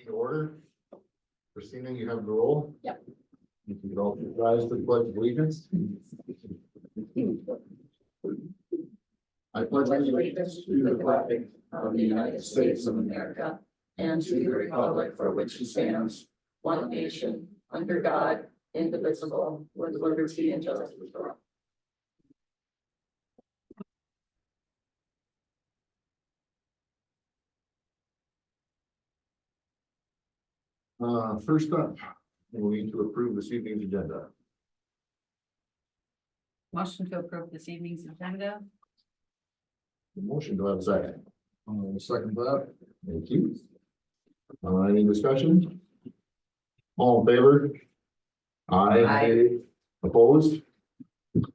meeting to order. Christina, you have the roll. Yep. You can all rise to the pledge of allegiance. I pledge allegiance to the flag of the United States of America and to the republic for which it stands, one nation, under God, indivisible, with liberty and justice for all. First up, we need to approve this evening's agenda. Motion to approve this evening's agenda. Motion, do I have a second? Second that. Thank you. Any discussion? All in favor? Aye. Opposed?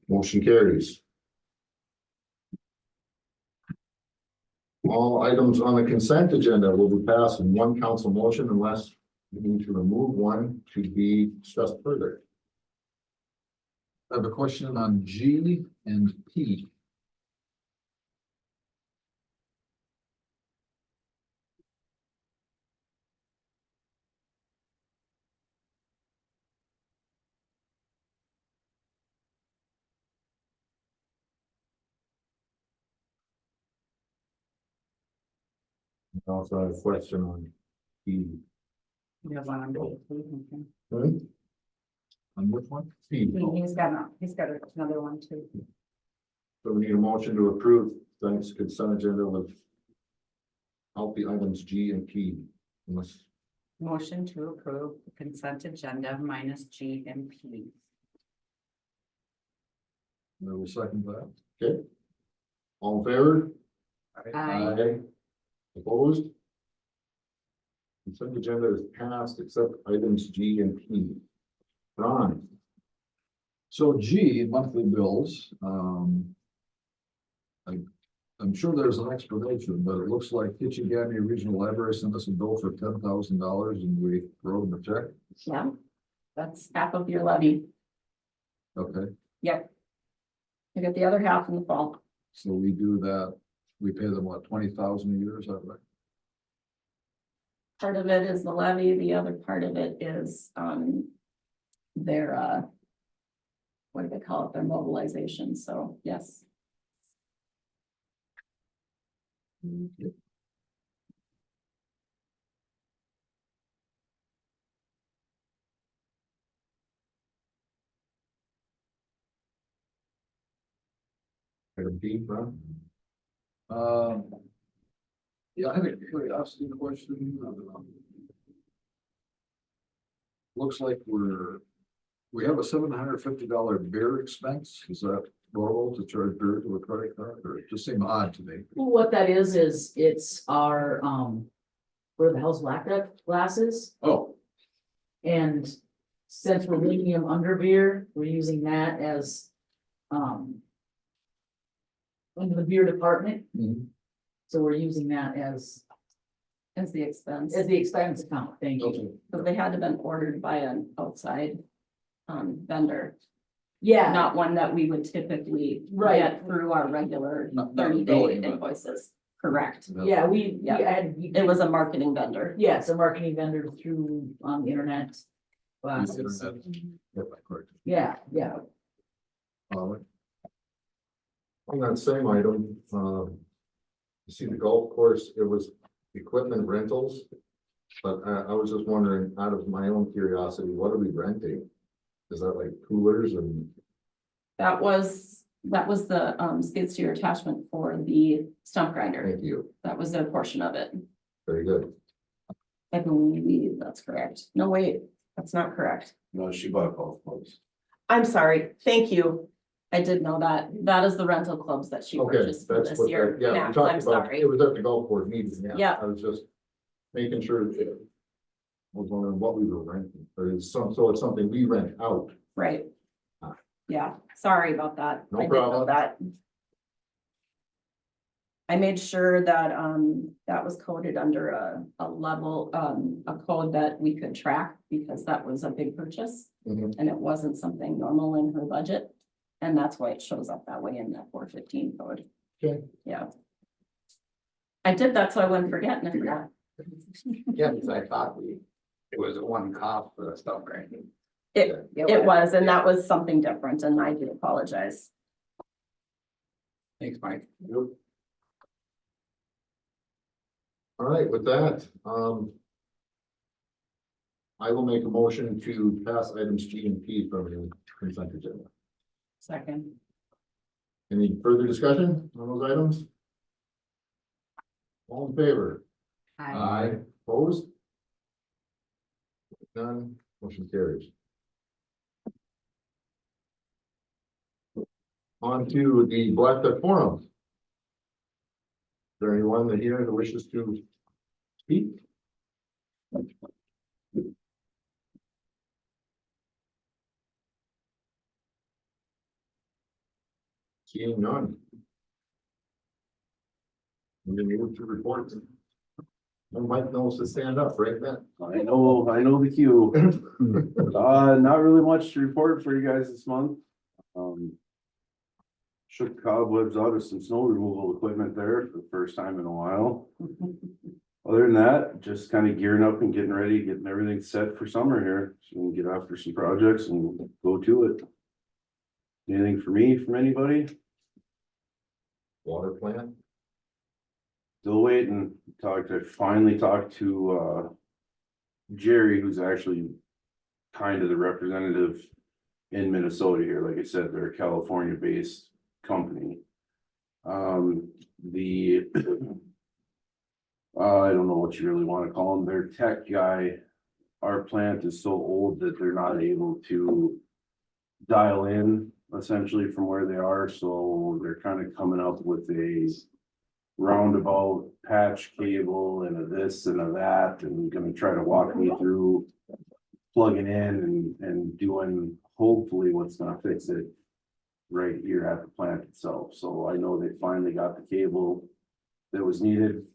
Motion carries. All items on the consent agenda will be passed in one council motion unless we need to remove one to be discussed further. I have a question on G and P. I also have a question on P. We have one on both. On which one? P. He's got another one too. So we need a motion to approve tonight's consent agenda with out the items G and P. Unless Motion to approve the consent agenda minus G and P. I will second that. okay. All in favor? Aye. Opposed? Consent agenda is passed except items G and P. Ron, So G, monthly bills, I'm sure there's an explanation, but it looks like Kitchigami Regional Library sent us a bill for $10,000 and we wrote them a check. Yeah, that's half of your levy. Okay, Yep. You get the other half in the fall. so we do that, we pay them what, 20,000 a year, is that right? Part of it is the levy, the other part of it is, their, what do they call it, their mobilization, so, yes. item P, Ron? Yeah, I had a curiosity question. Looks like we have a $750 beer expense. Is that normal to charge beer to a credit card, or it just seemed odd to me? Well, what that is it's our, where the hell's Blackduck glasses, Oh, and since we're making them under beer, we're using that as, under the beer department, so we're using that as Is the expense, the expense account, thank you. okay. but they had to been ordered by an outside, vendor, Yeah, not one that we would typically Right. get through our regular Not 30-day billing, but- invoices. Correct. yeah, we Yeah. had. It was a marketing vendor. Yeah, it's a marketing vendor through, the internet. Glasses. Internet. Yeah, correct. Yeah. On that same item, you see the golf course, it was equipment rentals. But I was just wondering, out of my own curiosity, what are we renting? Is that like coolers and, That was the skid steer attachment for the stump grinder. thank you, That was their portion of it. very good. I believe that's correct. No, wait, that's not correct. No, she bought golf clubs. I'm sorry. Thank you. I did know that. That is the rental clubs that she Okay, purchased for that's this what, year. yeah, Yeah, we talked I'm about, sorry. it was at the golf course meeting, yeah. Yeah. I was just making sure that I was wondering what we were renting, or is so it's something we rent out. Right. Ah. Yeah, sorry about that. No I did know problem. that. I made sure that, that was coded under a level, a code that we could track because that was a big purchase. Mhm. And it wasn't something normal in her budget. And that's why it shows up that way in that 415 code. Okay. Yeah. I did that so I wouldn't forget and I forgot. Yeah, because I thought it was one cost for the stump grinding. It was, and that was something different, and I do apologize. Thanks, Mike. All right, with that, I will make a motion to pass items G and P from the consent agenda. Second. Any further discussion on those items? All in favor? Aye. Opposed? None, motion carries. On to the Blackduck Forum. Is there anyone that here that wishes to speak? Seeing none. And then move to reports. And Mike knows to stand up right then. I know the cue. Not really much to report for you guys this month. Shook the cobwebs out of some snow removal equipment there for the first time in a while. Other than that, just kind of gearing up and getting ready, getting everything set for summer here, so we can get after some projects and go to it. Anything for me, from anybody? Water plant. Still waiting. I finally talked to Jerry, who's actually kind of the representative in Minnesota here. Like I said, they're a California based company. I don't know what you really want to call them. Their tech guy, our plant is so old that they're not able to dial in essentially from where they are. So they're kind of coming up with a roundabout patch cable and a this and a that, and gonna try to walk me through plugging in and doing hopefully what's gonna fix it right here at the plant itself. So I know they finally got the cable that was needed.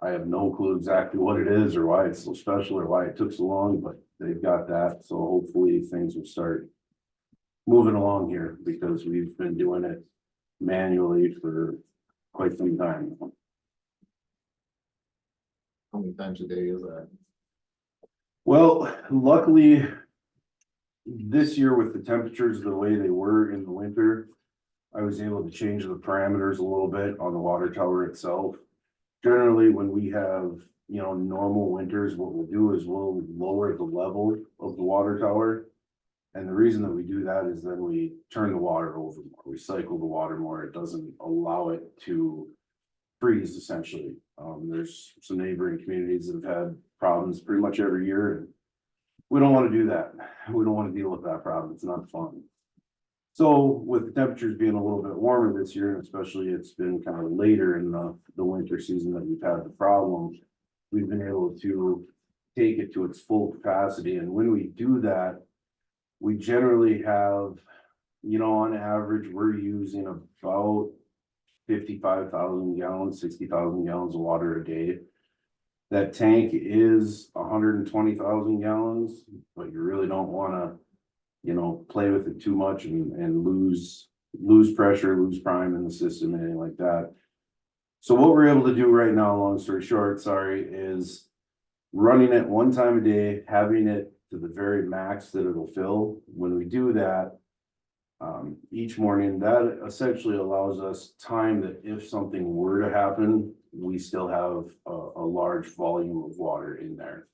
I have no clue exactly what it is or why it's so special or why it took so long, but they've got that. So hopefully things will start moving along here, because we've been doing it manually for quite some time. How many times a day is that? Well, luckily, this year with the temperatures the way they were in the winter, I was able to change the parameters a little bit on the water tower itself. Generally, when we have, normal winters, what we'll do is we'll lower the level of the water tower. And the reason that we do that is then we turn the water over more, we cycle the water more. It doesn't allow it to freeze essentially. There's some neighboring communities that have had problems pretty much every year, and we don't want to do that. We don't want to deal with that problem. It's not fun. So with the temperatures being a little bit warmer this year, and especially it's been kind of later in the winter season that we've had the problem, we've been able to take it to its full capacity. And when we do that, we generally have, on average, we're using about 55,000 gallons, 60,000 gallons of water a day. That tank is 120,000 gallons, but you really don't want to, play with it too much and lose pressure, lose prime in the system, anything like that. So what we're able to do right now, long story short, is running it one time a day, having it to the very max that it'll fill. When we do that, each morning, that essentially allows us time that if something were to happen, we still have a large volume of water in there,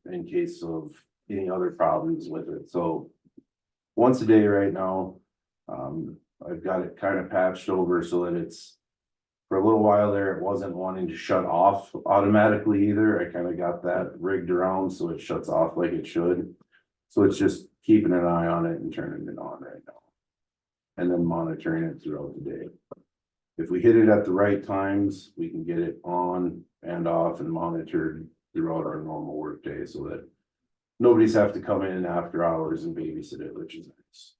in case of any other problems with it. So once a day right now, I've got it kind of patched over so that it's, for a little while there, it wasn't wanting to shut off automatically either. I kind of got that rigged around so it shuts off like it should. So it's just keeping an eye on it and turning it on right now, and then monitoring it throughout the day. If we hit it at the right times, we can get it on and off and monitored throughout our normal work day, so that nobody's have to come in after hours and babysit it, which is nice.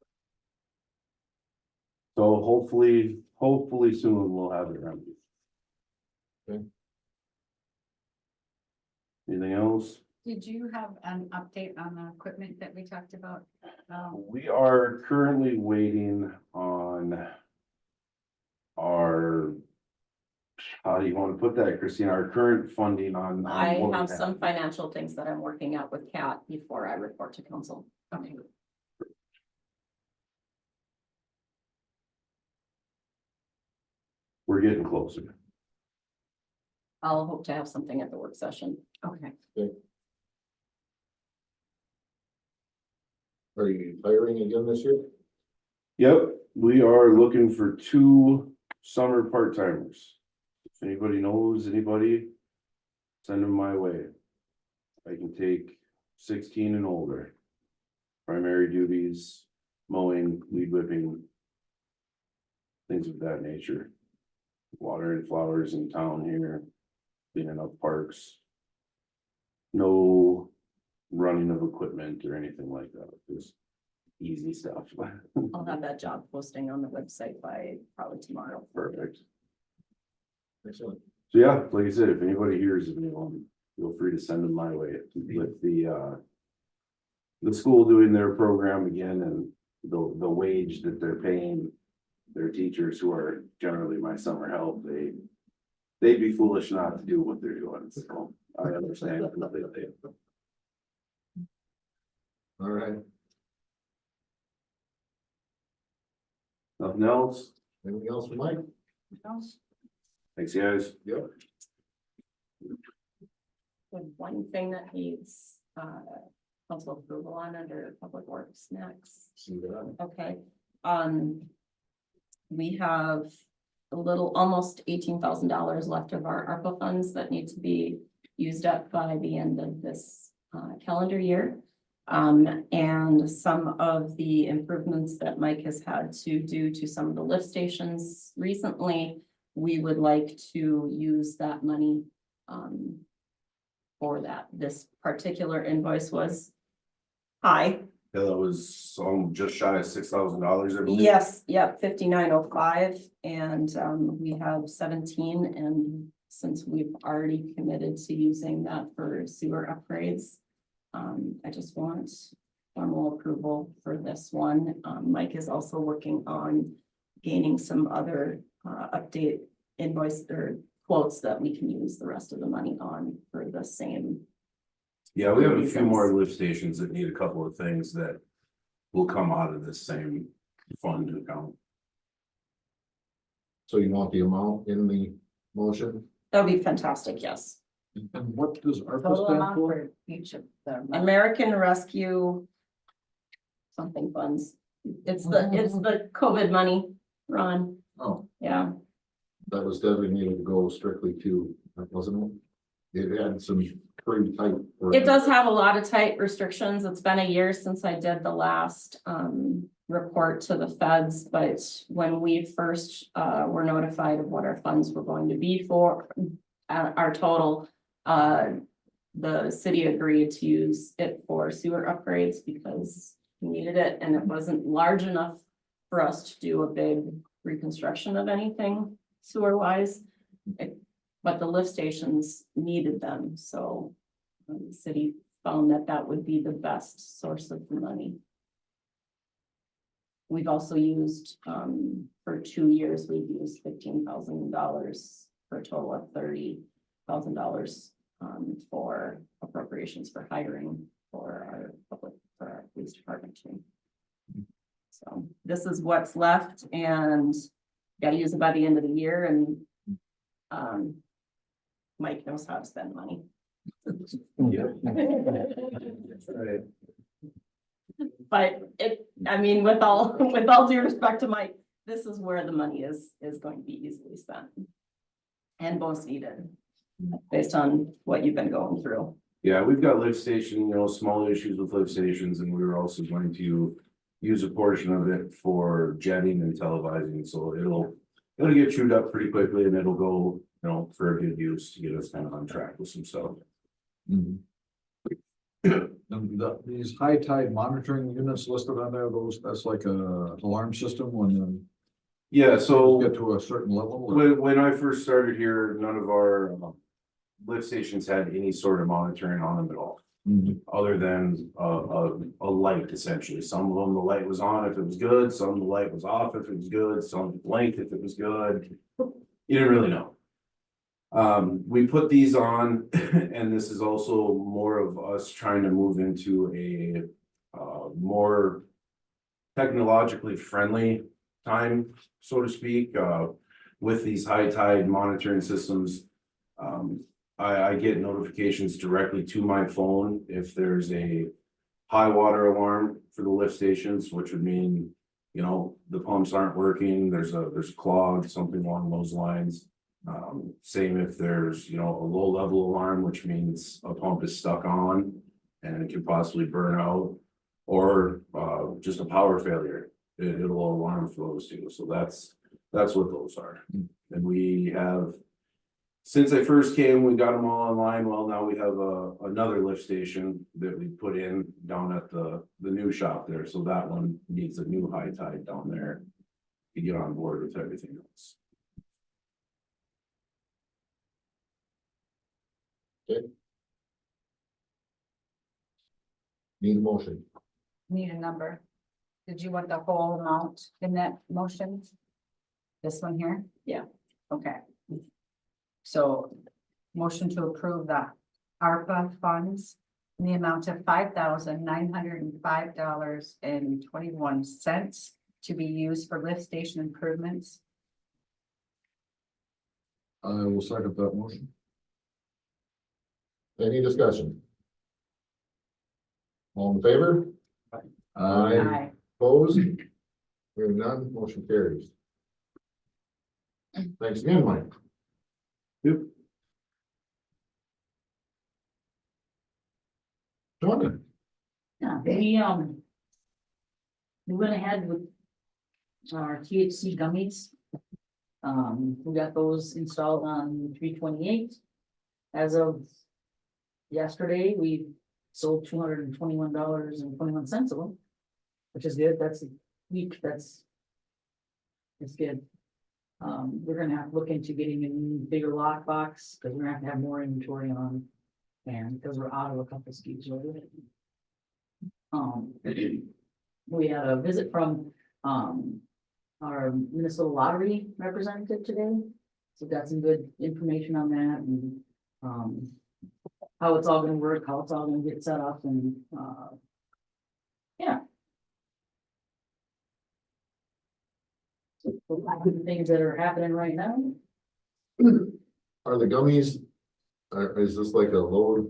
So hopefully soon we'll have it remedied. Okay. Anything else? Did you have an update on the equipment that we talked about? We are currently waiting on our How do you want to put that, Christina? Our current funding on. I what we have some financial things that I'm working out with Kat before I report to council. Okay. We're getting closer. I'll hope to have something at the work session. Okay. Are you hiring again this year? Yep, we are looking for 2 summer part-timers. If anybody knows anybody, send them my way. I can take 16 and older. Primary duties, mowing, weed whipping. Things of that nature. Watering flowers in town here, cleaning up parks. No running of equipment or anything like that, just easy stuff. I'll have that job posting on the website by probably tomorrow. Perfect. Excellent. So yeah, like I said, if anybody hears of anyone, feel free to send them my way with the school doing their program again and the wage that they're paying their teachers who are generally my summer help, they'd be foolish not to do what they're doing. So I understand completely. All right. Nothing else? Anything else from Mike? Thanks, guys. Yep. The one thing that needs council approval on under public works next. See that. Okay, we have a little, almost $18,000 left of our ARPA funds that need to be used up by the end of this calendar year. And some of the improvements that Mike has had to do to some of the lift stations recently, we would like to use that money for that. This particular invoice was high. Yeah, that was just shy of $6,000, I believe. Yes, yep, 5905, and we have 17, and since we've already committed to using that for sewer upgrades. I just want formal approval for this one. Mike is also working on gaining some other update invoice or quotes that we can use the rest of the money on for the same. Yeah, we have a few more lift stations that need a couple of things that will come out of this same fund account. So you want the amount in the motion? That would be fantastic, yes. And what does ARPA Total stand amount for? for each of them. American Rescue something funds. It's the COVID money, Ron. Oh, Yeah, that was designated to go strictly to, wasn't it? It had some pretty tight. it does have a lot of tight restrictions. It's been a year since I did the last report to the feds, but when we first were notified of what our funds were going to be for our total, the city agreed to use it for sewer upgrades because we needed it, and it wasn't large enough for us to do a big reconstruction of anything sewer wise. But the lift stations needed them, so the city found that that would be the best source of the money. We've also used, for 2 years, we've used $15,000 for a total of $30,000 for appropriations for hiring for our police department too. So this is what's left, and gotta use it by the end of the year, and Mike knows how to spend money. Yeah. Right. But I mean, with all due respect to Mike, this is where the money is going to be easily spent. And most needed, based on what you've been going through. Yeah, we've got lift station, small issues with lift stations, and we were also going to use a portion of it for jetting and televising, so it'll get chewed up pretty quickly, and it'll go, for a good use to get us kind of on track with some stuff. Mhm. And these high tide monitoring units listed on there, that's like a alarm system when Yeah, you so get to a certain level. Or- when I first started here, none of our lift stations had any sort of monitoring on them at all. Mhm. Other than a light essentially. Some of them, the light was on if it was good, some the light was off if it was good, some blinked if it was good. You didn't really know. We put these on, and this is also more of us trying to move into a more technologically friendly time, so to speak, with these high tide monitoring systems. I get notifications directly to my phone if there's a high water alarm for the lift stations, which would mean, you know, the pumps aren't working, there's clogged, something along those lines. Same if there's, you know, a low level alarm, which means a pump is stuck on and it could possibly burn out, or just a power failure. It'll alarm for those two. So that's what those are. And we have, since I first came, we got them all online. Well, now we have another lift station that we put in down at the new shop there. So that one needs a new high tide down there to get on board with everything else. Need a motion. Need a number. Did you want the whole amount in that motion? This one here? Yeah. Okay. So, motion to approve the ARPA funds in the amount of $5,905.21 to be used for lift station improvements. I will second that motion. Any discussion? All in favor? Aye. Opposed? Hearing none, motion carries. Thanks again, Mike. Yep. John, Yeah, we went ahead with our THC gummies. We got those installed on 328. As of yesterday, we sold $221.21 of them, which is good. That's a week. It's good. We're gonna have to look into getting a new bigger lockbox because we're gonna have to have more inventory on, and because we're out of a couple SKUs already. We had a visit from our Minnesota Lottery representative today, so got some good information on that and how it's all gonna work, how it's all gonna get set up, and yeah. Things that are happening right now. are the gummies, is this like a lower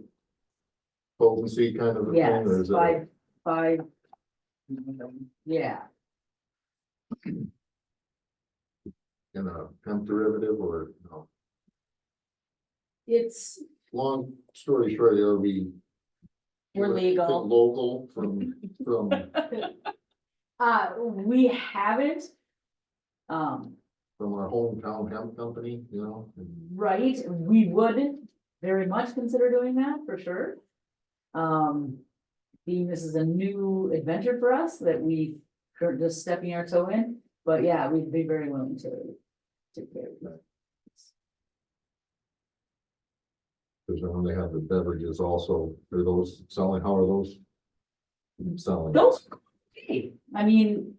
potency kind of a thing? Yes, Or is it five. Yeah, in a hemp derivative or no? it's, Long story short, it'll be. We're legal. Local from, we haven't. from our hometown hemp company, you know? Right, we would very much consider doing that for sure. Being this is a new adventure for us that we are just stepping our toe in, but yeah, we'd be very willing to take care of that. Because when they have the beverages also, are those selling, how are those selling? Those, hey, I mean,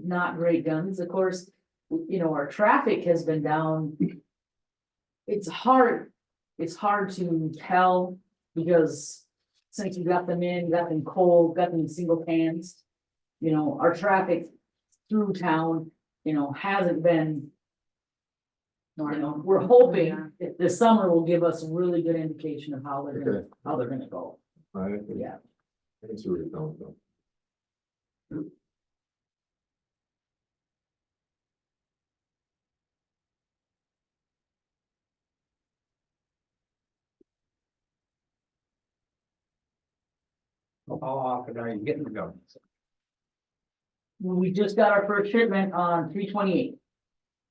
not great guns, of course, you know, our traffic has been down. It's hard to tell because since you got them in, got them cold, got them in single cans. You know, our traffic through town, you know, hasn't been. You know, we're hoping that this summer will give us a really good indication of how they're gonna go, I yeah. can see where you're coming from. How often are you getting the guns? We just got our first shipment on 328,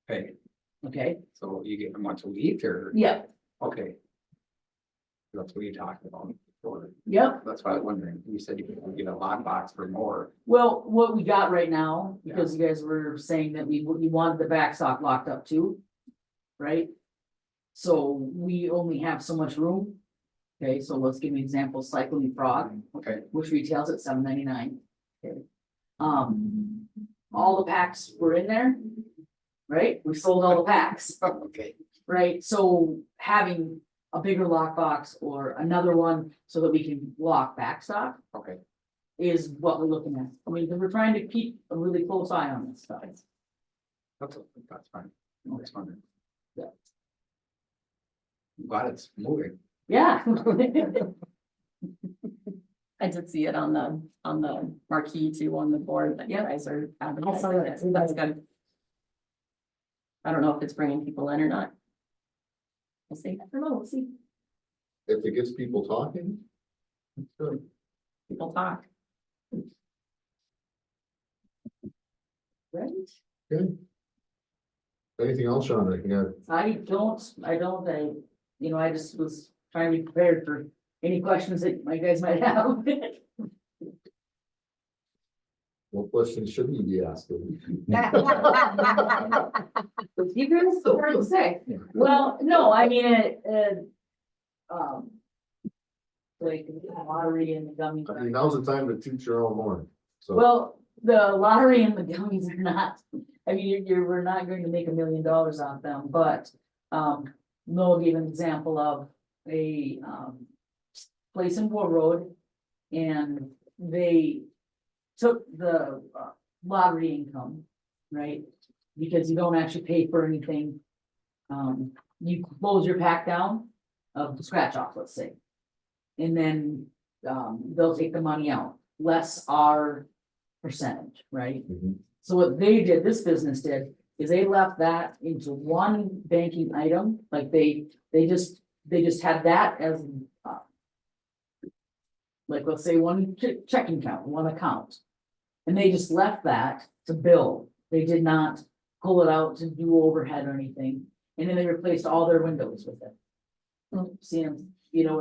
Okay, okay, so you get them once a week or? yeah, Okay. That's what you're talking about. before. yep. That's why I was wondering, you said you could get a lockbox for more. Well, what we got right now, because you guys were saying that we wanted the backstop locked up too. Right? So we only have so much room. Okay, so let's give an example, Cyclone Frog, Okay, which retails at $7.99. Okay. All the packs were in there. Right? We sold all the packs. okay. right? So having a bigger lockbox or another one so that we can lock backstop Okay. is what we're looking at. I mean, we're trying to keep a really close eye on this stuff. That's fine. That's fine. Yeah. Glad it's moving. Yeah. I did see it on the marquee too, on the board that you Yeah. guys are I saw advertising that. it, so that's good. I don't know if it's bringing people in or not. We'll see. I don't know, we'll see. If it gets people talking, it's good. People talk. Right? Good. Anything else, Sean, that you got? I don't, I just was trying to be prepared for any questions that my guys might have. What questions should we be asking? You guys so hard to say. Well, no, I mean, like the lottery and the gummies. I mean, now's the time to teach your own horn, so. Well, the lottery and the gummies are not, I mean, we're not going to make $1 million off them, but, Noel gave an example of a, place in War Road. And they took the lottery income, right? Because you don't actually pay for anything. You close your pack down of the scratch off, let's say. And then, they'll take the money out, less our percentage, right? Mhm. So what they did, this business did, is they left that into one banking item, like they just had that as. Like, let's say one checking account, one account. And they just left that to build, they did not pull it out to do overhead or anything, and then they replaced all their windows with it. See them,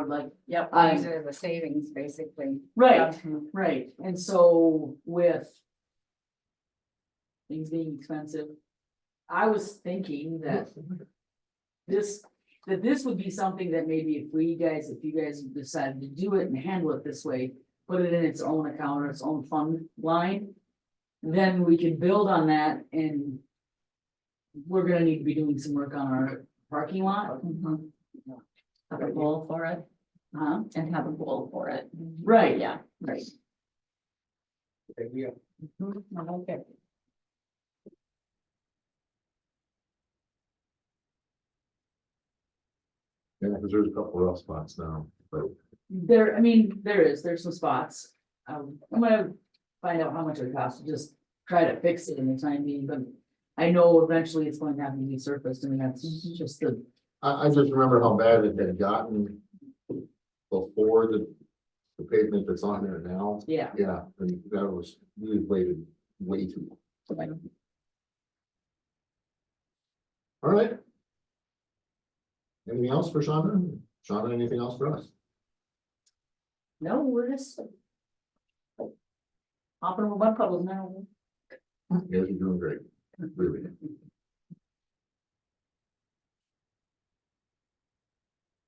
like, Yep, I- these are the savings, basically. right, right, and so with. Things being expensive. I was thinking that this would be something that maybe if you guys decided to do it and handle it this way, put it in its own account or its own fund line. Then we could build on that, and we're gonna need to be doing some work on our parking lot. Mhm. Have a goal for it Huh? and have a goal for it. Right, Yeah, right. Yeah. okay. Yeah, because there's a couple rough spots now, but There's some spots. I'm gonna find out how much it costs to just try to fix it in the time being, but I know eventually it's going to have to be surfaced, I mean, that's just the. I just remember how bad it had gotten before the pavement that's on there now. Yeah, Yeah, and that was, we waited way too long. All right. Anything else for Shonda? Shonda, anything else for us? no, we're just. Hopping over one puddle now. You guys are doing great, really.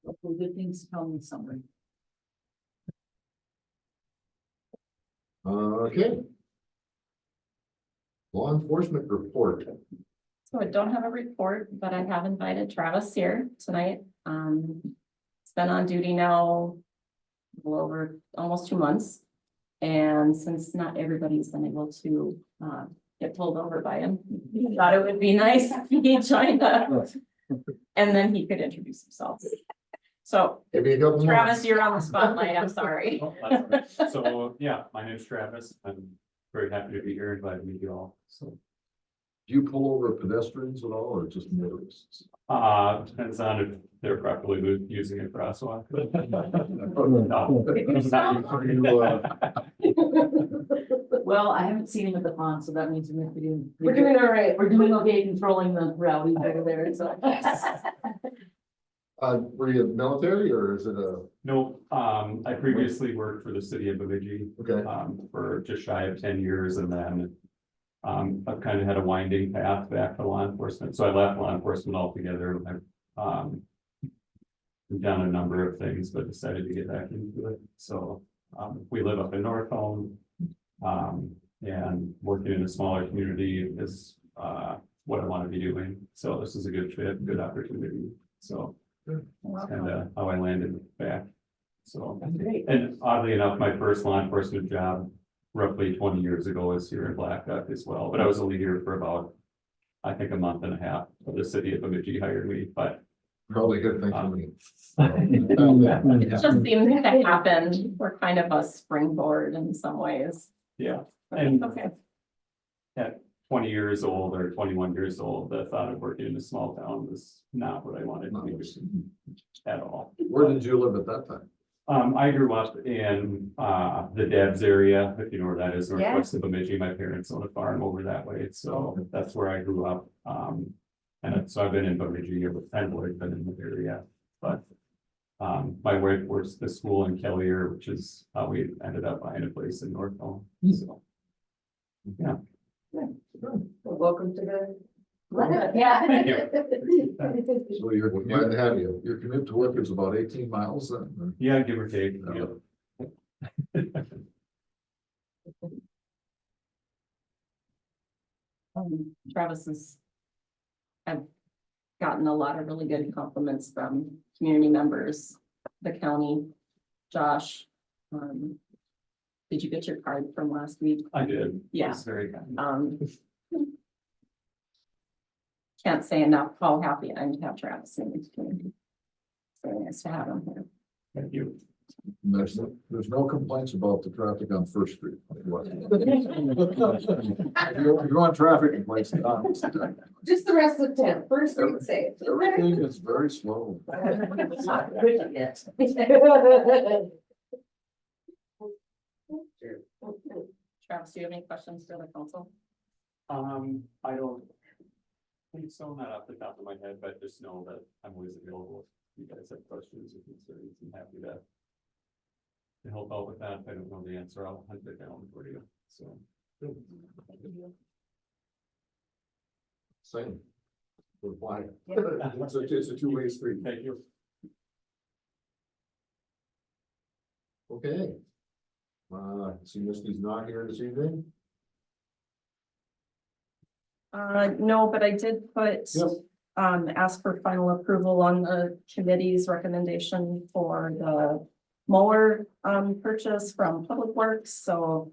Hopefully good things to come in summer. Okay. Law enforcement report. So I don't have a report, but I have invited Travis here tonight. He's been on duty now a little over almost 2 months. And since not everybody's been able to get pulled over by him, he thought it would be nice if he joined us. And then he could introduce himself. So Maybe a couple more. Travis, you're on the spotlight, I'm sorry. Oh, that's all right. So, yeah, my name's Travis. I'm very happy to be here, and glad to meet you all. So, Do you pull over pedestrians at all or just motorists? depends on if they're properly using a crosswalk. Well, I haven't seen him at the pond, so that means we have to do. We're doing all right. We're doing okay controlling the rowdies over there, so. Were you military or is it a, No, I previously worked for the city of Bemidji, okay, for just shy of 10 years, and then I've kind of had a winding path back to law enforcement, so I left law enforcement altogether. I've done a number of things, but decided to get back into it, so we live up in North Home, and working in a smaller community is what I want to be doing. So this is a good fit, good opportunity. So that's kind of how I landed back. So, Great. and oddly enough, my first law enforcement job roughly 20 years ago was here in Blackduck as well, but I was only here for about, I think, a month and a half. The city of Bemidji hired me, but Probably a good thing for me. It just seems to happen. We're kind of a springboard in some ways. yeah. And Okay, at 20 years old or 21 years old, the thought of working in a small town was not what I wanted to do at all. Where did you live at that time? I grew up in the Debs area, if you know where that is, northwest of Bemidji. My parents own a farm over that way, so that's where I grew up. So I've been in Bemidji, I've always been in the area, but my wife works at the school in Kellier, which is how we ended up buying a place in Northville. So yeah. Welcome to the. Yeah. Thank you. So your We're glad to commute, have you. your commute to work is about 18 miles then? Yeah, give or take. Yeah. Travis is. I've gotten a lot of really good compliments from community members, the county, Josh. Did you get your card from last week? I did. Yeah. It's very kind. Can't say enough how happy I am to have Travis in the community. It's very nice to have him here. Thank you. There's no complaints about the traffic on First Street. If you want traffic complaints, Just the rest of town, First Street safe. everything is very slow. Yes. Travis, do you have any questions for the council? I don't think so, not off the top of my head, but just know that I'm always available. If you guys have questions or concerns, I'm happy to help out with that. If I don't know the answer, I'll hunt it down for you. So. Same. Reply. Yeah. It's a two-way street. Thank you. Okay. See, Misty's not here this evening. No, but I did put, Yep. ask for final approval on the committee's recommendation for the mower, purchase from Public Works, so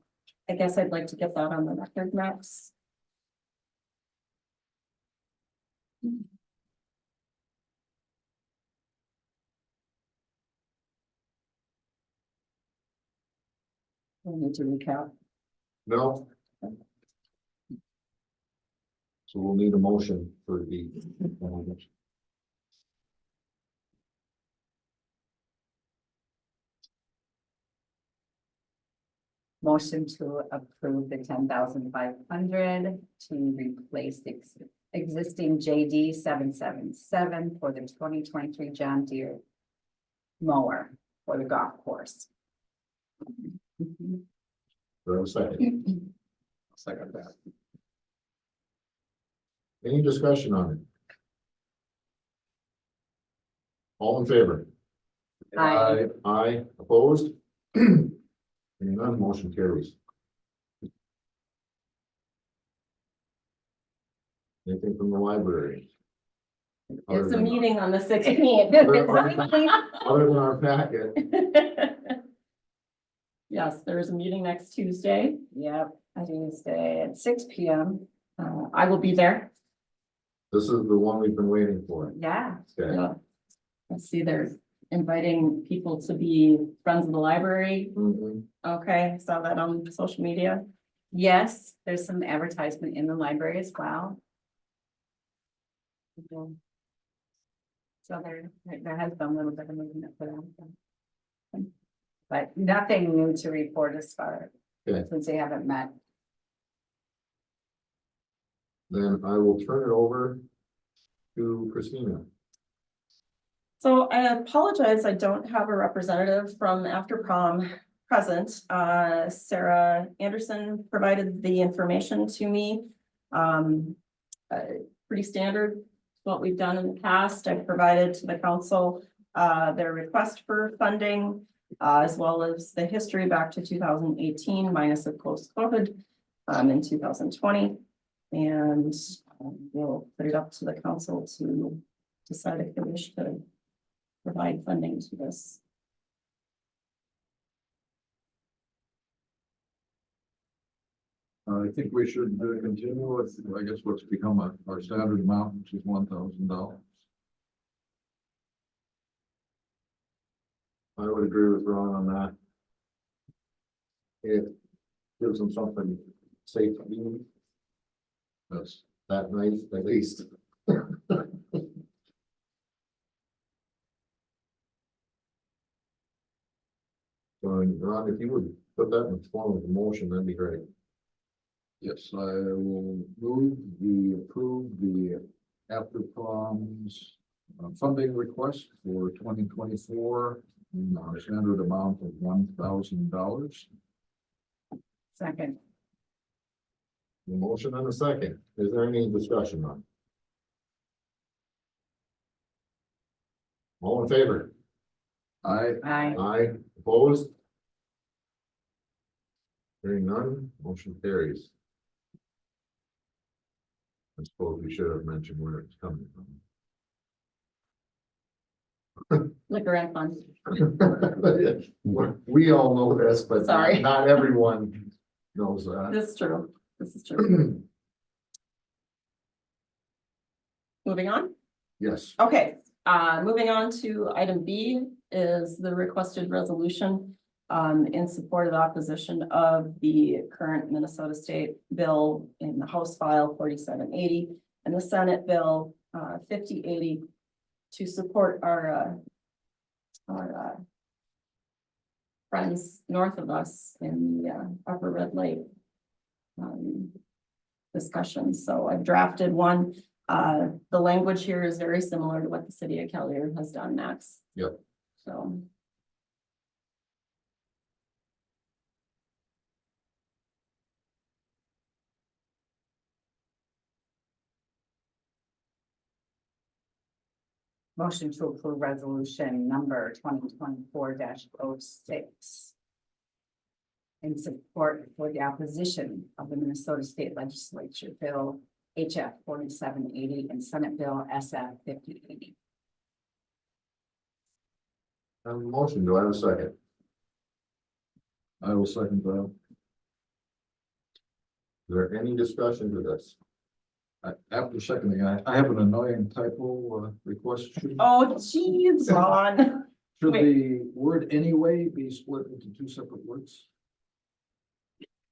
I guess I'd like to get that on the record next. I need to recap. No. So we'll need a motion for the. Motion to approve the 10,500 to replace the existing JD 777 for the 2023 John Deere mower for the golf course. For a second. Second that. Any discussion on it? All in favor? Aye. Aye, opposed? Hearing none, motion carries. Anything from the library? It's a meeting on the 16th. Other than our packet, Yes, there is a meeting next Tuesday. Yep, Tuesday at 6 p.m. I will be there. this is the one we've been waiting for. Yeah, Okay, Yeah. I see they're inviting people to be friends of the library. Mhm. Okay, saw that on social media. yes, there's some advertisement in the library as well. So there has been a little bit of movement for them. But nothing new to report as far, Okay. since they haven't met. Then I will turn it over to Christina. So I apologize, I don't have a representative from After Prom present. Sarah Anderson provided the information to me. Pretty standard, what we've done in the past. I've provided to the council their request for funding, as well as the history back to 2018 minus of post-COVID in 2020. And we'll put it up to the council to decide if they wish to provide funding to this. I think we should continue with, I guess, what's become our standard amount, which is $1,000. I would agree with Ron on that. It gives them something safe to do That's, that night, at least. So, Ron, if you would put that in the form of a motion, that'd be great. yes, I will move the approve the after proms funding request for 2024. Our standard amount of $1,000. Second. A motion and a second. Is there any discussion on it? All in favor? I, Aye. Aye, opposed? Hearing none, motion carries. I suppose we should have mentioned where it's coming Liquor and funds. from. We all know this, but Sorry. not everyone knows that. This is true. This is true. Moving on. Yes, Okay, moving on to item B is the requested resolution in support of the opposition of the current Minnesota State bill in the House File 4780 and the Senate Bill 5080 to support our friends north of us in the Upper Red Lake discussion. So I've drafted one. The language here is very similar to what the city of Collier has done, Max. Yep. So. Motion to approve resolution number 2024-06. In support for the opposition of the Minnesota State Legislature Bill HF 4780 and Senate Bill SF 5080. I have a motion. Do I have a second? I will second that. Is there any discussion to this? After seconding, I have an annoying typo request. Oh, geez, Ron. Should wait. the word anyway be split into two separate words?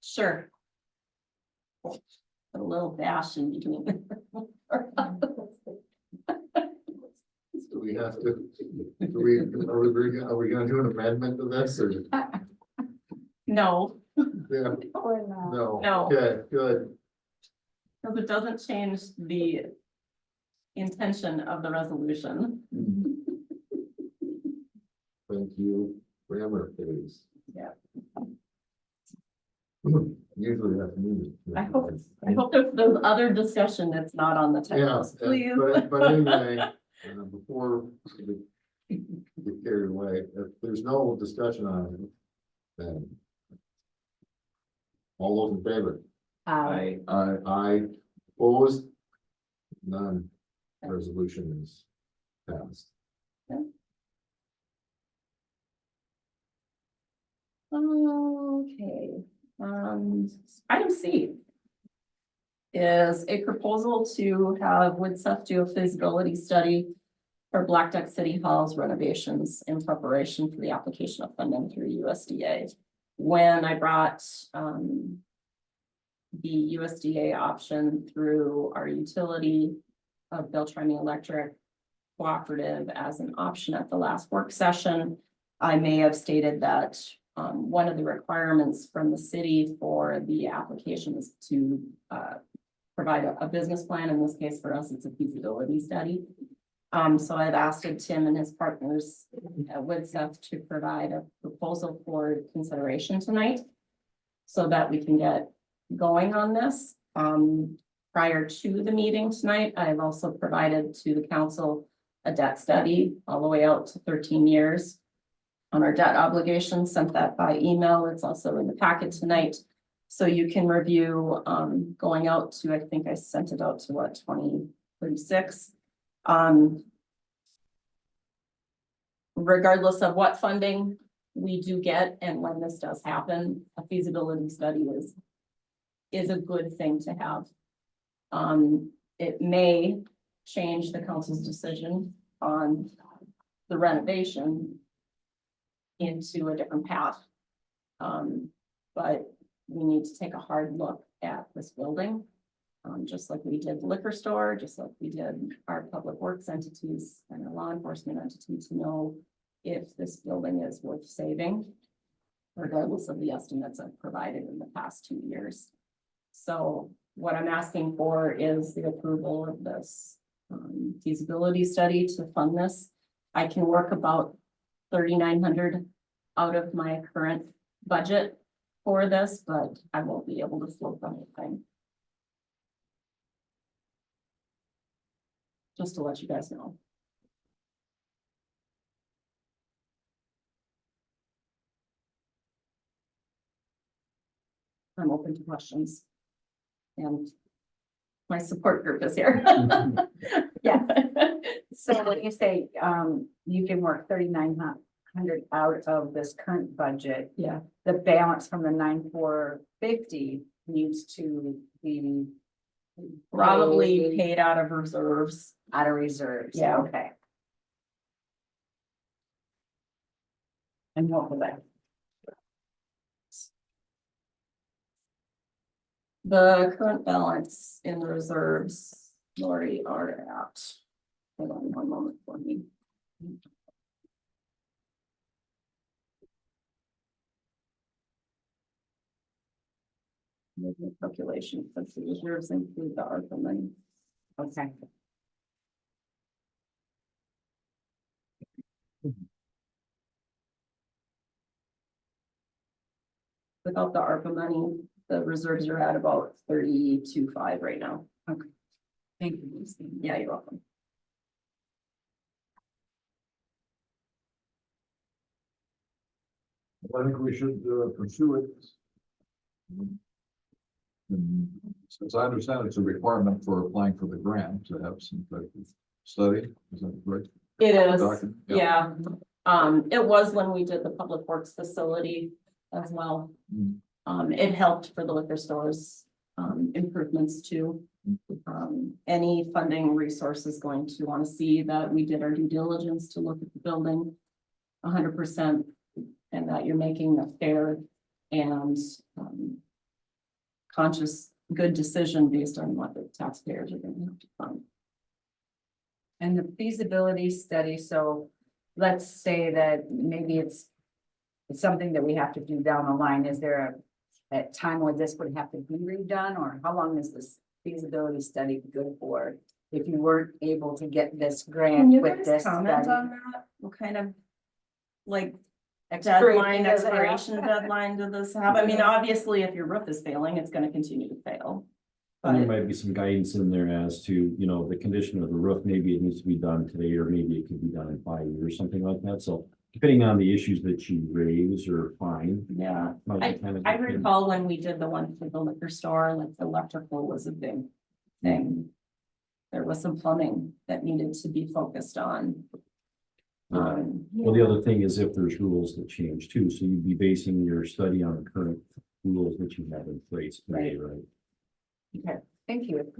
Sure. Put a little dash in between. Do we have to, are we gonna do an amendment to this or? No, Yeah, Or not. no. No. Okay, good. because it doesn't change the intention of the resolution. Thank you. Grammar, please. Yeah. Usually that's me. I hope if there's other discussion, it's not on the Yeah, text, please. but anyway, before we get carried away, if there's no discussion on it, then all those in favor? Aye. Aye, opposed? None. Resolution is passed. Okay, item C is a proposal to have Woodseth do a feasibility study for Blackduck City Hall's renovations in preparation for the application of funding through USDA. When I brought the USDA option through our utility of Beltrami Electric Cooperative as an option at the last work session, I may have stated that one of the requirements from the city for the application is to provide a business plan. In this case, for us, it's a feasibility study. So I've asked Tim and his partners at Woodseth to provide a proposal for consideration tonight so that we can get going on this. Prior to the meeting tonight, I've also provided to the council a debt study all the way out to 13 years on our debt obligations, sent that by email. It's also in the packet tonight. So you can review, going out to, I think I sent it out to what, 2036. Regardless of what funding we do get and when this does happen, a feasibility study is a good thing to have. It may change the council's decision on the renovation into a different path. But we need to take a hard look at this building. Just like we did the liquor store, just like we did our public works entities and our law enforcement entities, to know if this building is worth saving, regardless of the estimates I've provided in the past 2 years. So what I'm asking for is the approval of this feasibility study to fund this. I can work about 3,900 out of my current budget for this, but I won't be able to float anything. Just to let you guys know. I'm open to questions. And my support group is here. Yeah. So when you say, you can work 3,900 out of this current budget, Yeah, the balance from the 9,450 needs to be probably paid out of reserves. out of reserves. Yeah. Okay. And what was that? The current balance in the reserves, Lori, are at. Hold on one moment for me. Making a calculation, since the reserves include the ARPA money. Okay. Without the ARPA money, the reserves are at about 32.5 right now. Thank you, Lucy. Yeah, you're welcome. I think we should pursue it. And as I understand, it's a requirement for applying for the grant to have some type of study, is that right? It is, Document? yeah. It was when we did the public works facility as well. Mm. It helped for the liquor stores, improvements too. Any funding resource is going to want to see that we did our due diligence to look at the building 100%, and that you're making a fair and conscious, good decision based on what the taxpayers are going to have to fund. And the feasibility study, so let's say that maybe it's something that we have to do down the line. Is there a time where this would have to be redone, or how long is this feasibility study good for? If you weren't able to get this Can grant you with guys this comment study? on that? What kind of, like, Expiration deadline, does it have? expiration deadline does this have? I mean, obviously, if your roof is failing, it's gonna continue to fail. And there But might be some guidance in there as to, you know, the condition of the roof, maybe it needs to be done today, or maybe it could be done in 5 years, something like that, so. Depending on the issues that you raise or find. yeah, might be kind of I depend- recall when we did the one for the liquor store, like the electrical was a big thing. There was some plumbing that needed to be focused on. Right. Well, the other thing is if there's rules that change too, so you'd be basing your study on the current rules that you have in place today, right? Okay. Thank you.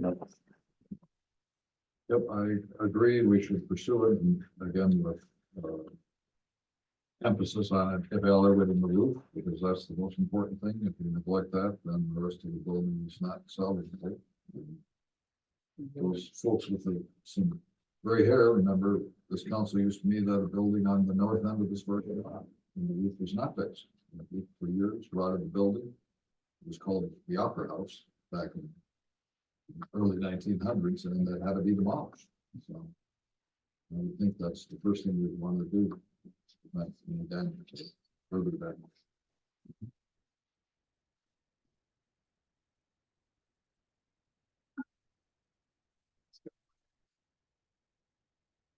Yep, I agree, we should pursue it, and again, with emphasis on it, evaluating the roof, because that's the most important thing. If you neglect that, then the rest of the building is not salvageable. Those folks with some gray hair, remember, this council used to meet at a building on the north end of this virtual lot, and the roof was not fixed. And the roof for years rotted the building. It was called the Opera House back in the early 1900s, and that had to be demolished, so. I would think that's the first thing we'd want to do. But, again, further back.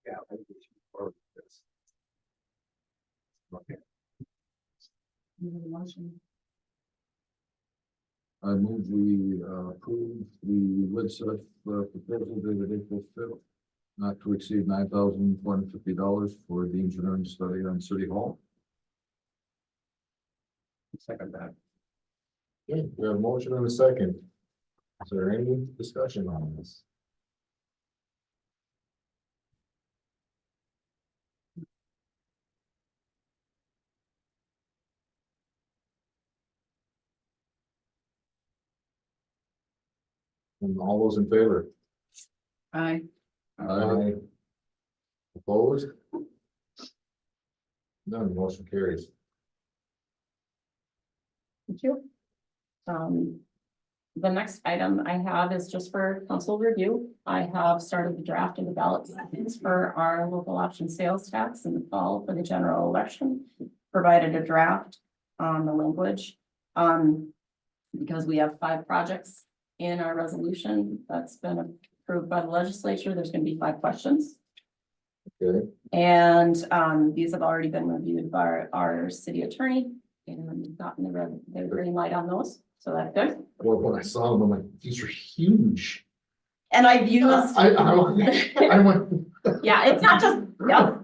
Yeah. I think we should forward this. Okay. You have a motion? I move we approve the Woodsuff proposal dated April 5th, not to exceed $9,450 for the engineering study on City Hall. Second that. Okay, we have a motion and a second. Is there any discussion on this? And all those in favor? Aye. Aye. Opposed? None, motion carries. Thank you. The next item I have is just for council review. I have started the draft of the ballot packets for our local option sales tax in the fall for the general election. Provided a draft on the language. Because we have 5 projects in our resolution that's been approved by the legislature, there's gonna be 5 questions. Okay, And these have already been reviewed by our city attorney and we've gotten the green light on those, so that's good. well, when I saw them, I'm like, these are huge. And I've used, I went, yeah, it's not just,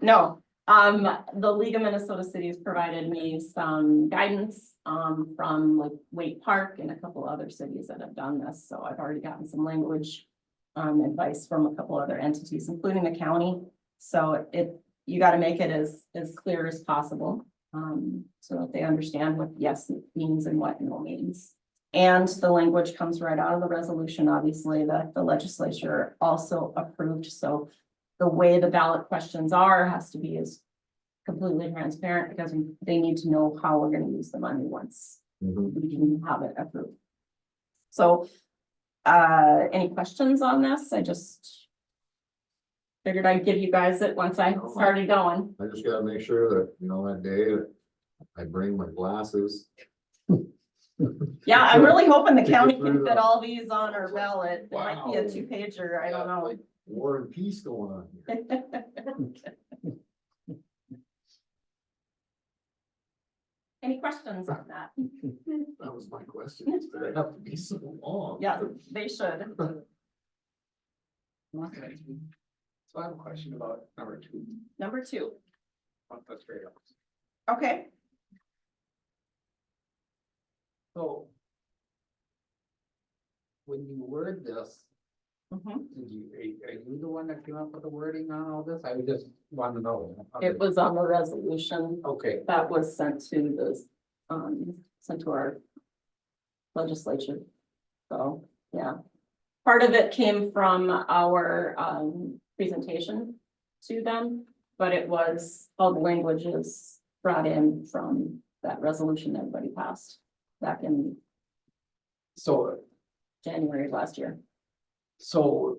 no. The League of Minnesota Cities provided me some guidance from like Waite Park and a couple other cities that have done this, so I've already gotten some language advice from a couple other entities, including the county. So you got to make it as clear as possible, so that they understand what yes means and what no means. And the language comes right out of the resolution, obviously, that the legislature also approved. So the way the ballot questions has to be as completely transparent because they need to know how we're going to use the money once we can have it approved. So, any questions on this? I just figured I'd give you guys it once I started going. I just gotta make sure that, you know, that day I bring my glasses. Yeah, I'm really hoping the To county get can through fit the- all these on our ballot. It might be a Wow. 2-pager, I don't know. Like War and peace going on here. Any questions on that? That was my question. Did it have to be so long? Yeah, they should. So I have a question about number 2, Number 2, on the trails. okay. So when you word this, Mhm. are you the one that came up with the wording on all this? I would just want to know. It was on the resolution Okay, that was sent to sent to our legislature. So, yeah. Part of it came from our, presentation to them, but it was, all the languages brought in from that resolution everybody passed back in so, January of last year. so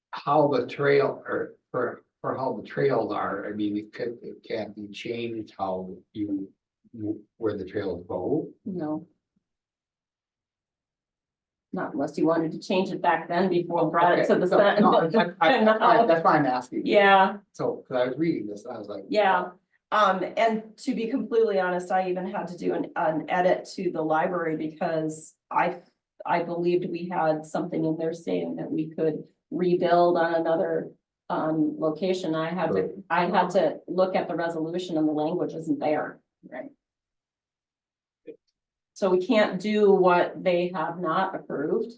how the trail or for how the trails are, I mean, it can't be changed how where the trails go. No. Not unless you wanted to change it back then before we brought it to the Okay, Senate. no, that's why I'm asking. Yeah, So, cause I was reading this, I was like. yeah. And to be completely honest, I even had to do an edit to the library because I believed we had something in there saying that we could rebuild on another location. I had to look at the resolution and the language isn't there, right? So we can't do what they have not approved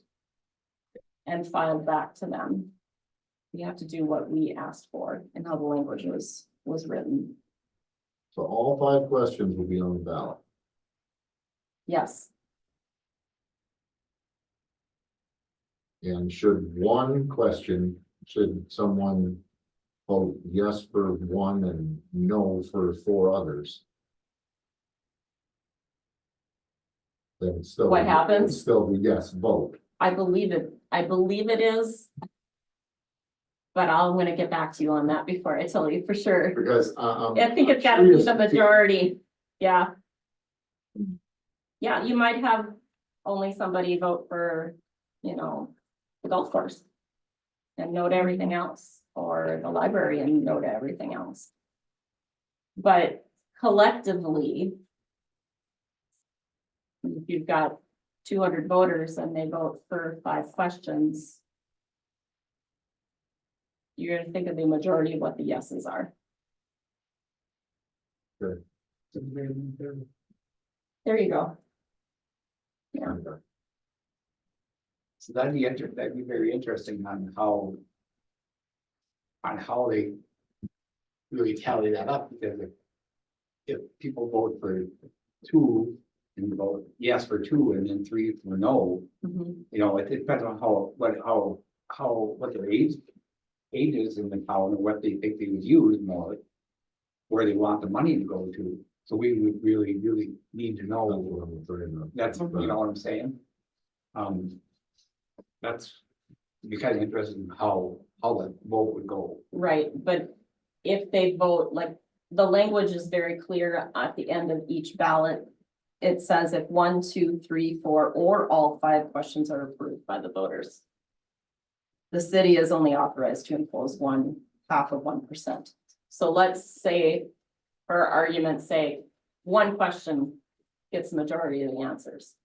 and filed back to them. We have to do what we asked for and how the language was written. So all 5 questions will be on the ballot. Yes, And should someone vote yes for one and no for 4 others? Then it's still. What happens? It'll still be yes, vote. I believe it is. But I'm gonna get back to you on that before I tell you for sure. Because I think it's gotta be the majority, yeah. Yeah, you might have only somebody vote for, the golf course. And no to everything else, or the library and no to everything else. But collectively. If you've got 200 voters and they vote for 5 questions, you're gonna think of the majority of what the yeses are. There you go. Yeah. So that'd be very interesting on how. On how they. Really tally that up, because if people vote for 2 and vote yes for 2 and then 3 for no, Mhm. you know, it depends on what their age is in the town and what they think they would use more. Where they want the money to go to, so we would really need to know, that's, you know what I'm saying? That's be kind of interested in how the vote would go. Right, but if they vote, like, the language is very clear at the end of each ballot. It says if 1, 2, 3, 4, or all 5 questions are approved by the voters. The city is only authorized to impose 1/2 of 1%. So let's say, for argument's sake, 1 question gets the majority of the answers.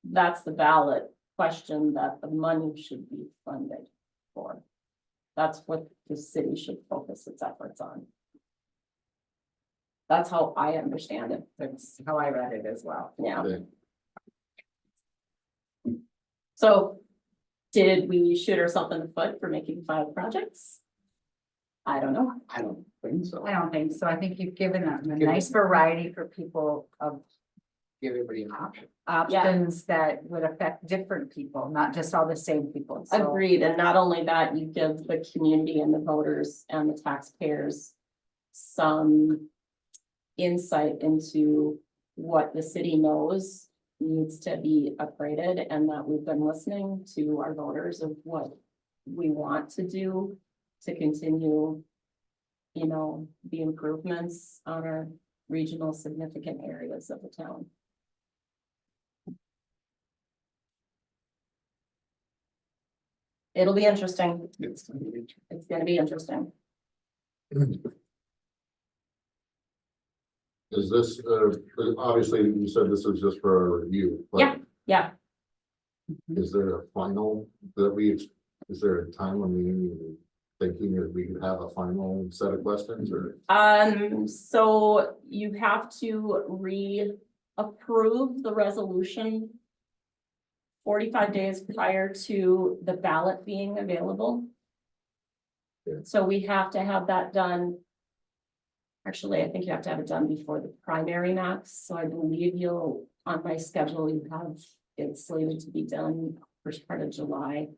That's the ballot question that the money should be funded for. That's what the city should focus its efforts on. That's how I understand it. That's how I read it as well. Yeah. Okay. So did we shoot ourselves in the foot for making 5 projects? I don't know. I don't think so. I don't think so. I think you've given them a nice variety for people of Give everybody an option. options that would affect different people, not just all the same people. So Agreed, and not only that, you give the community and the voters and the taxpayers some insight into what the city knows needs to be upgraded, and that we've been listening to our voters of what we want to do to continue, you know, the improvements on our regional significant areas of the town. It'll be interesting. It's gonna be interesting. It's gonna be interesting. Is this, obviously, you said this is just for a review. but Yeah, yeah. Is there a final that is there a time when we thinking that we could have a final set of questions or? So you have to re-approve the resolution 45 days prior to the ballot being available. Yeah. So we have to have that done. Actually, I think you have to have it done before the primary, Max, so I believe you'll, on my schedule, you have it slated to be done first part of July.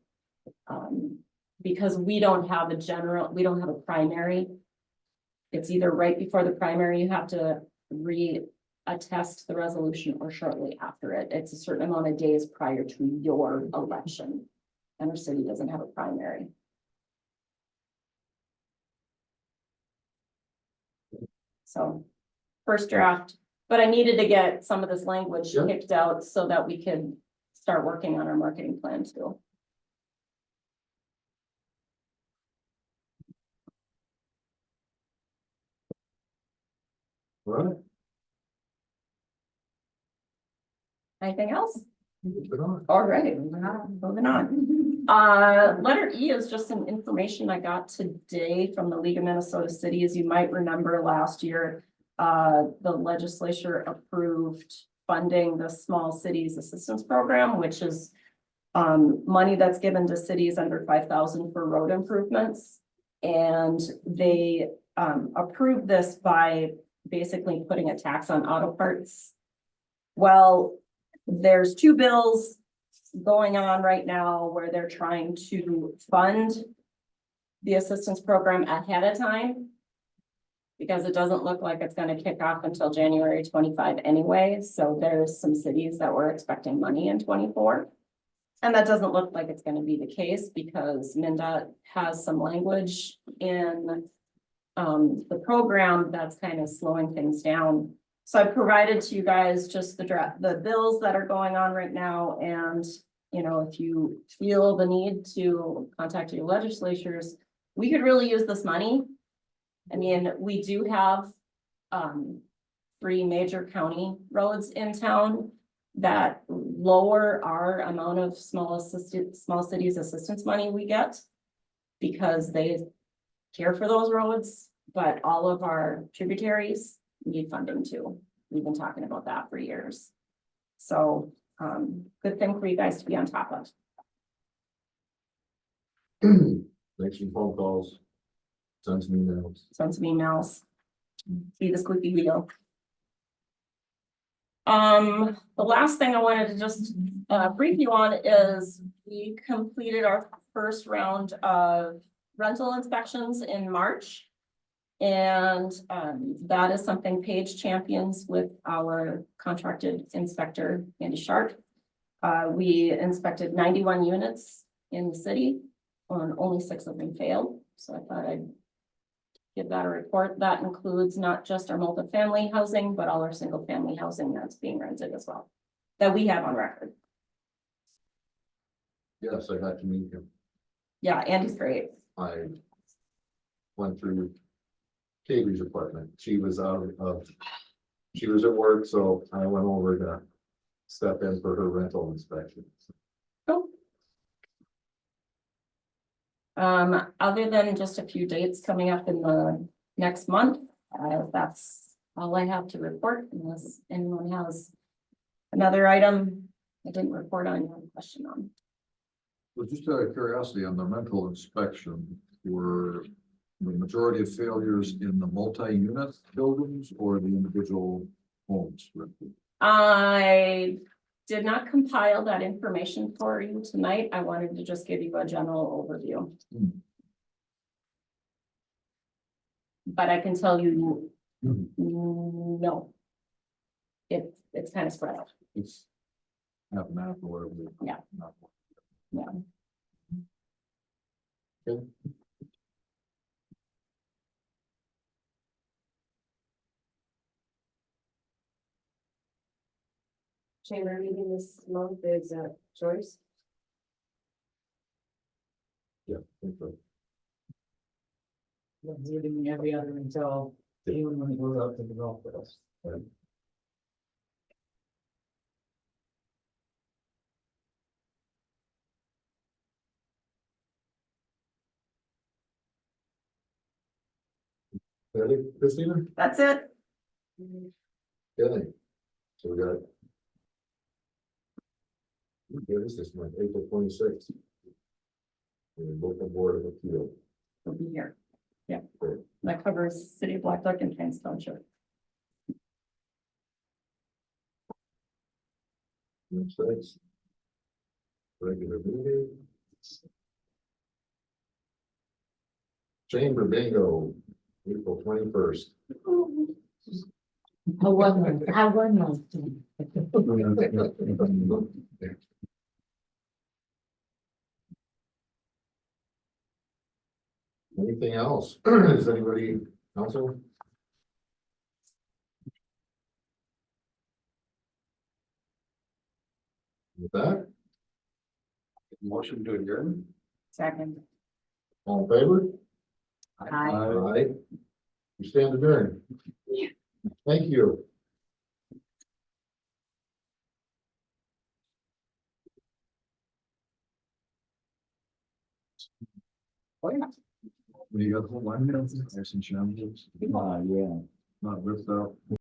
Because we don't have we don't have a primary. It's either right before the primary, you have to attest the resolution, or shortly after it. It's a certain amount of days prior to your election. And our city doesn't have a primary. So, first draft, but I needed to get some of this language Yeah. kicked out so that we could start working on our marketing plan too. Right. Anything else? Good on. All right, moving on. Letter E is just some information I got today from the League of Minnesota Cities. You might remember last year, the legislature approved funding the Small Cities Assistance Program, which is money that's given to cities under 5,000 for road improvements. And they approved this by basically putting a tax on auto parts. Well, there's 2 bills going on right now where they're trying to fund the assistance program ahead of time, because it doesn't look like it's going to kick off until January 25 anyway. So there's some cities that were expecting money in 24. And that doesn't look like it's going to be the case, because MnDOT has some language in the program that's kind of slowing things down. So I provided to you guys just the bills that are going on right now. And, you know, if you feel the need to contact your legislatures, we could really use this money. I mean, we do have 3 major county roads in town that lower our amount of small cities assistance money we get. Because they care for those roads, but all of our tributaries need funding too. We've been talking about that for years. So, good thing for you guys to be on top of. Make some phone calls. Send some emails. Send some emails. Be the squeaky wheel. The last thing I wanted to just brief you on is we completed our first round of rental inspections in March. And that is something Paige champions with our contracted inspector, Andy Sharp. We inspected 91 units in the city, and only 6 of them failed. So I thought I'd give that a report. That includes not just our multifamily housing, but all our single family housing that's being rented as well, that we have on record. Yes, I got to meet him. Yeah, Andy's great. I went through Katie's apartment. She was she was at work, so I went over to step in for her rental inspection. Cool. Other than just a few dates coming up in the next month, that's all I have to report unless anyone has another item I didn't report on, you have a question on. Well, just out of curiosity, on the rental inspection, were the majority of failures in the multi-unit buildings or the individual homes rented? I did not compile that information for you tonight. I wanted to just give you a general overview. But I can tell you, no. It's kind of spread out. It's half and half or whatever. Yeah. Yeah. Okay. Chamber meeting this month is Joyce. Yeah. I think so. Meeting every other until even when it goes out to the golf course. Ready, Christina? That's it. Okay. So we got. What is this month? April 26th. Local Board of Appeal. We'll be here. Yeah, Great. that covers City of Blackduck and Trans Township. Websites. Regular meeting. Chamber bingo, April 21st. How one. Anything else? Is anybody, council? With that, Motion to adjourn. Second. all in favor? Aye. Aye. We stand adjourned. Thank you. You got the whole line, there's some challenges, Yeah. not ripped out.